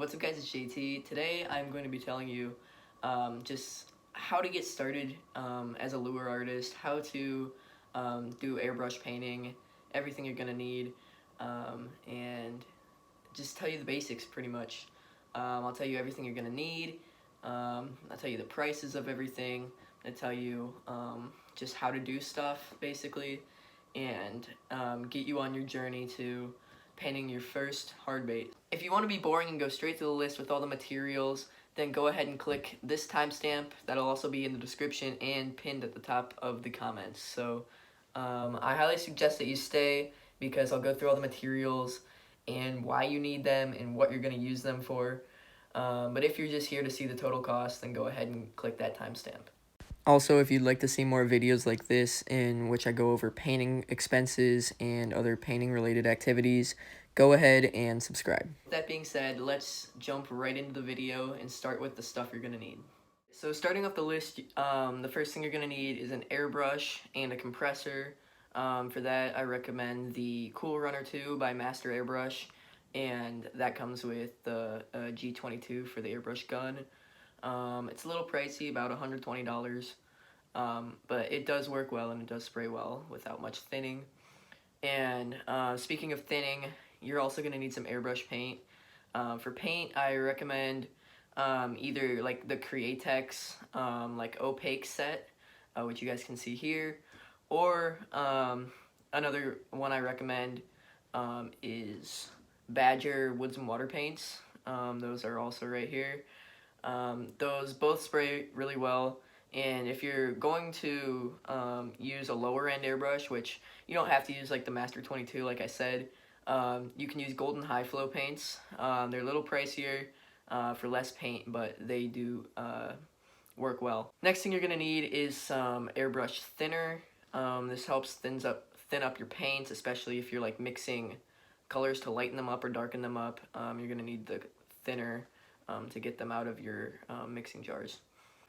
What's up guys, it's JT. Today I'm going to be telling you just how to get started as a lure artist, how to do airbrush painting, everything you're going to need, and just tell you the basics pretty much. I'll tell you everything you're going to need, I'll tell you the prices of everything, I'll tell you just how to do stuff basically, and get you on your journey to painting your first hard bait. If you want to be boring and go straight to the list with all the materials, then go ahead and click this timestamp. That'll also be in the description and pinned at the top of the comments. So I highly suggest that you stay because I'll go through all the materials and why you need them and what you're going to use them for. But if you're just here to see the total cost, then go ahead and click that timestamp. Also, if you'd like to see more videos like this in which I go over painting expenses and other painting related activities, go ahead and subscribe. With that being said, let's jump right into the video and start with the stuff you're going to need. So starting off the list, the first thing you're going to need is an airbrush and a compressor. For that, I recommend the Cool Runner 2 by Master Airbrush, and that comes with the G22 for the airbrush gun. It's a little pricey, about $120, but it does work well and it does spray well without much thinning. And speaking of thinning, you're also going to need some airbrush paint. For paint, I recommend either like the Createx like opaque set, which you guys can see here, or another one I recommend is Badger Woods and Water Paints. Those are also right here. Those both spray really well, and if you're going to use a lower end airbrush, which you don't have to use like the Master 22 like I said, you can use Golden High Flow paints. They're a little pricier for less paint, but they do work well. Next thing you're going to need is some airbrush thinner. This helps thin up your paints, especially if you're like mixing colors to lighten them up or darken them up. You're going to need the thinner to get them out of your mixing jars.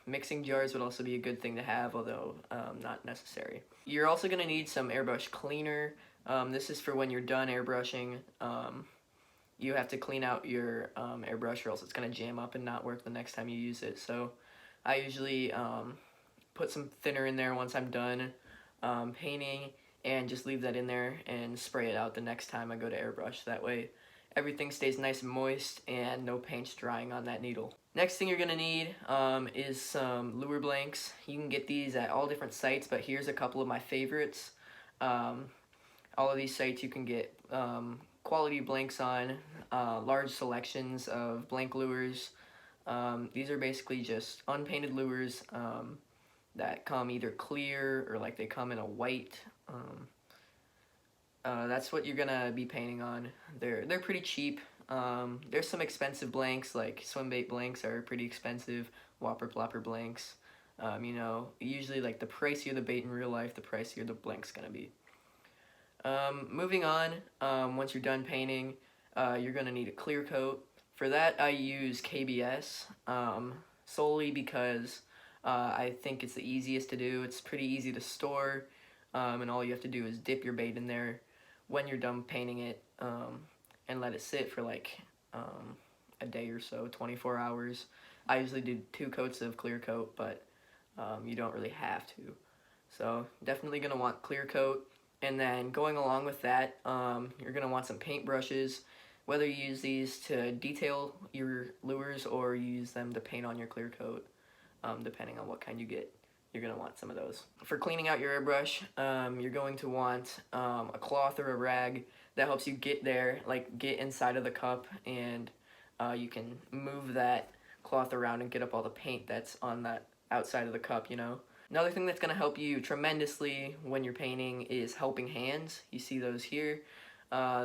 Mixing jars would also be a good thing to have, although not necessary. You're also going to need some airbrush cleaner. This is for when you're done airbrushing. You have to clean out your airbrush or else it's going to jam up and not work the next time you use it. So I usually put some thinner in there once I'm done painting and just leave that in there and spray it out the next time I go to airbrush. That way everything stays nice and moist and no paint's drying on that needle. Next thing you're going to need is some lure blanks. You can get these at all different sites, but here's a couple of my favorites. All of these sites you can get quality blanks on, large selections of blank lures. These are basically just unpainted lures that come either clear or like they come in a white. That's what you're gonna be painting on. They're pretty cheap. There's some expensive blanks, like swim bait blanks are pretty expensive. Whopper plopper blanks. You know, usually like the pricier the bait in real life, the pricier the blank's gonna be. Moving on, once you're done painting, you're gonna need a clear coat. For that, I use KBS solely because I think it's the easiest to do. It's pretty easy to store, and all you have to do is dip your bait in there when you're done painting it, and let it sit for like a day or so, 24 hours. I usually do 2 coats of clear coat, but you don't really have to. So definitely gonna want clear coat, and then going along with that, you're gonna want some paint brushes. Whether you use these to detail your lures or you use them to paint on your clear coat, depending on what kind you get, you're going to want some of those. For cleaning out your airbrush, you're going to want a cloth or a rag that helps you get there, like get inside of the cup, and you can move that cloth around and get up all the paint that's on that outside of the cup, you know. Another thing that's going to help you tremendously when you're painting is helping hands. You see those here.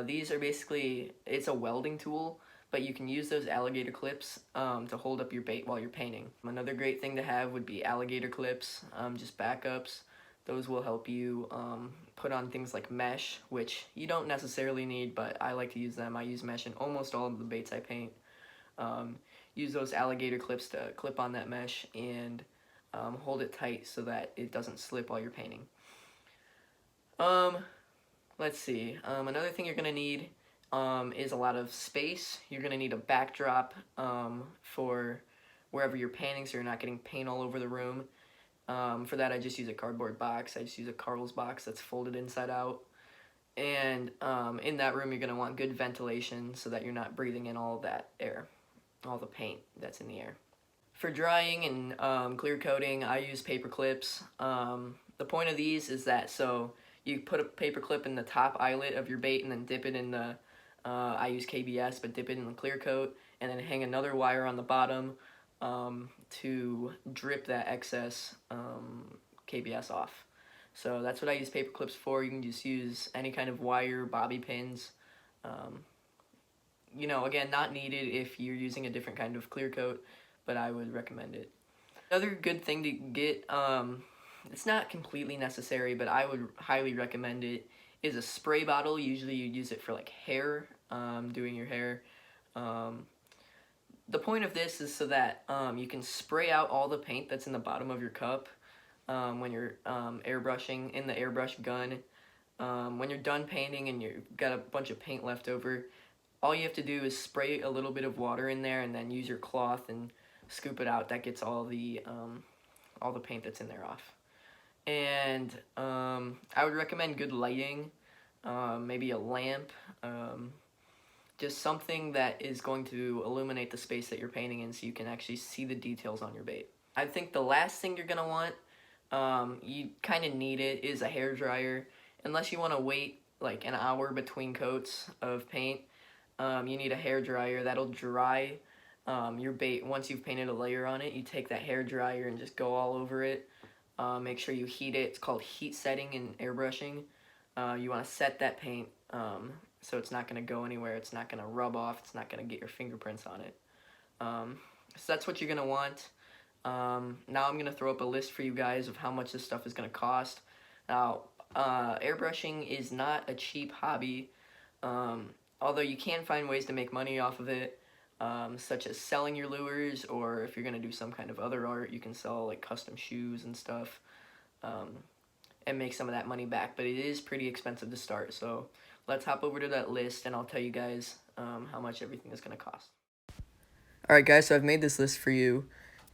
These are basically, it's a welding tool, but you can use those alligator clips to hold up your bait while you're painting. Another great thing to have would be alligator clips, just backups. Those will help you put on things like mesh, which you don't necessarily need, but I like to use them. I use mesh in almost all of the baits I paint. Use those alligator clips to clip on that mesh and hold it tight so that it doesn't slip while you're painting. Let's see. Another thing you're going to need is a lot of space. You're going to need a backdrop for wherever you're painting so you're not getting paint all over the room. For that, I just use a cardboard box. I just use a Carl's box that's folded inside out. And in that room, you're going to want good ventilation so that you're not breathing in all that air, all the paint that's in the air. For drying and clear coating, I use paper clips. The point of these is that so you put a paper clip in the top eyelet of your bait and then dip it in the, I use KBS, but dip it in the clear coat, and then hang another wire on the bottom to drip that excess KBS off. So that's what I use paper clips for. You can just use any kind of wire, bobby pins. You know, again, not needed if you're using a different kind of clear coat, but I would recommend it. Another good thing to get, it's not completely necessary, but I would highly recommend it, is a spray bottle. Usually you use it for like hair, doing your hair. The point of this is so that you can spray out all the paint that's in the bottom of your cup when you're airbrushing in the airbrush gun. When you're done painting and you've got a bunch of paint left over, all you have to do is spray a little bit of water in there and then use your cloth and scoop it out. That gets all the paint that's in there off. And I would recommend good lighting, maybe a lamp, just something that is going to illuminate the space that you're painting in so you can actually see the details on your bait. I think the last thing you're going to want, you kind of need it, is a hair dryer. Unless you want to wait like an hour between coats of paint, you need a hair dryer. That'll dry your bait. Once you've painted a layer on it, you take that hair dryer and just go all over it. Make sure you heat it. It's called heat setting in airbrushing. You want to set that paint so it's not going to go anywhere. It's not going to rub off. It's not going to get your fingerprints on it. So that's what you're going to want. Now I'm going to throw up a list for you guys of how much this stuff is going to cost. Now, airbrushing is not a cheap hobby, although you can find ways to make money off of it, such as selling your lures, or if you're going to do some kind of other art, you can sell like custom shoes and stuff and make some of that money back, but it is pretty expensive to start. So let's hop over to that list and I'll tell you guys how much everything is going to cost. Alright guys, so I've made this list for you.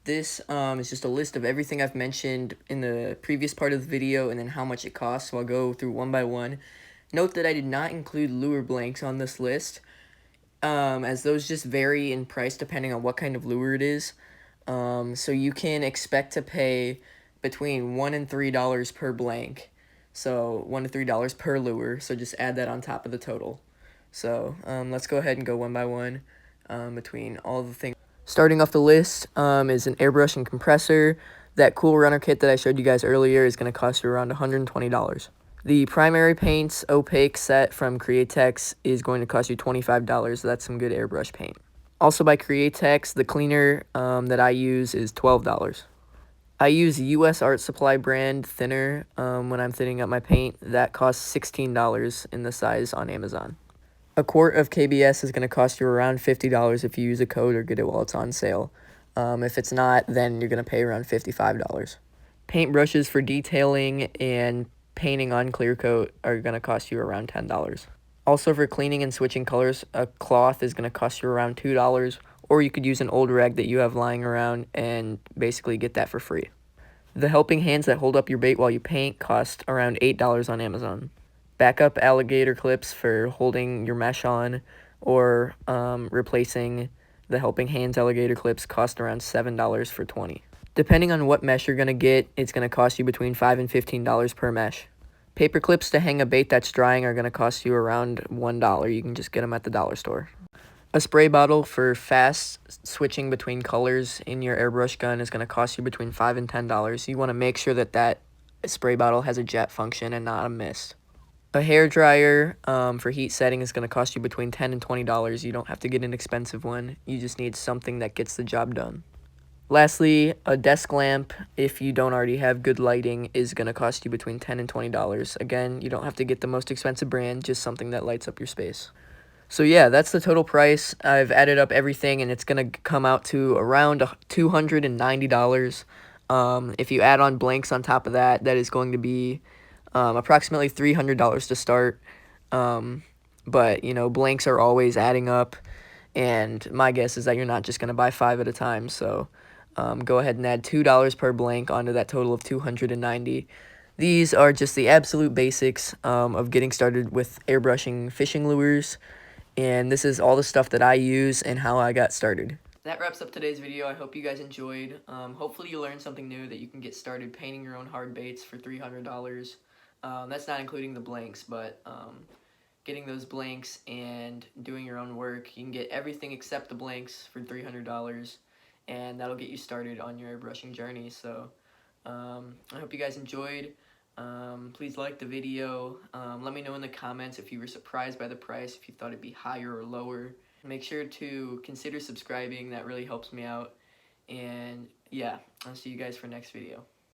This is just a list of everything I've mentioned in the previous part of the video and then how much it costs, so I'll go through one by one. Note that I did not include lure blanks on this list, as those just vary in price depending on what kind of lure it is. So you can expect to pay between $1 and $3 per blank. So $1 to $3 per lure, so just add that on top of the total. So let's go ahead and go one by one between all the things. Starting off the list is an airbrush and compressor. That Cool Runner kit that I showed you guys earlier is going to cost you around $120. The primary paints opaque set from Createx is going to cost you $25. So that's some good airbrush paint. Also by Createx, the cleaner that I use is $12. I use US Art Supply brand thinner when I'm thinning up my paint. That costs $16 in the size on Amazon. A quart of KBS is going to cost you around $50 if you use a code or get it while it's on sale. If it's not, then you're going to pay around $55. Paint brushes for detailing and painting on clear coat are going to cost you around $10. Also, for cleaning and switching colors, a cloth is going to cost you around $2, or you could use an old rag that you have lying around and basically get that for free. The helping hands that hold up your bait while you paint cost around $8 on Amazon. Backup alligator clips for holding your mesh on, or replacing the helping hands alligator clips cost around $7 for 20. Depending on what mesh you're going to get, it's going to cost you between $5 and $15 per mesh. Paper clips to hang a bait that's drying are going to cost you around $1. You can just get them at the dollar store. A spray bottle for fast switching between colors in your airbrush gun is going to cost you between $5 and $10. You want to make sure that that spray bottle has a jet function and not a mist. A hair dryer for heat setting is going to cost you between $10 and $20. You don't have to get an expensive one. You just need something that gets the job done. Lastly, a desk lamp, if you don't already have good lighting, is going to cost you between $10 and $20. Again, you don't have to get the most expensive brand, just something that lights up your space. So yeah, that's the total price. I've added up everything, and it's going to come out to around $290. If you add on blanks on top of that, that is going to be approximately $300 to start. but you know, blanks are always adding up, and my guess is that you're not just going to buy 5 at a time. So go ahead and add $2 per blank onto that total of 290. These are just the absolute basics of getting started with airbrushing fishing lures, and this is all the stuff that I use and how I got started. That wraps up today's video. I hope you guys enjoyed. Hopefully you learned something new, that you can get started painting your own hard baits for $300. That's not including the blanks, but getting those blanks and doing your own work, you can get everything except the blanks for $300, and that'll get you started on your airbrushing journey. So I hope you guys enjoyed. Please like the video. Let me know in the comments if you were surprised by the price, if you thought it'd be higher or lower. Make sure to consider subscribing. That really helps me out. And yeah, I'll see you guys for next video.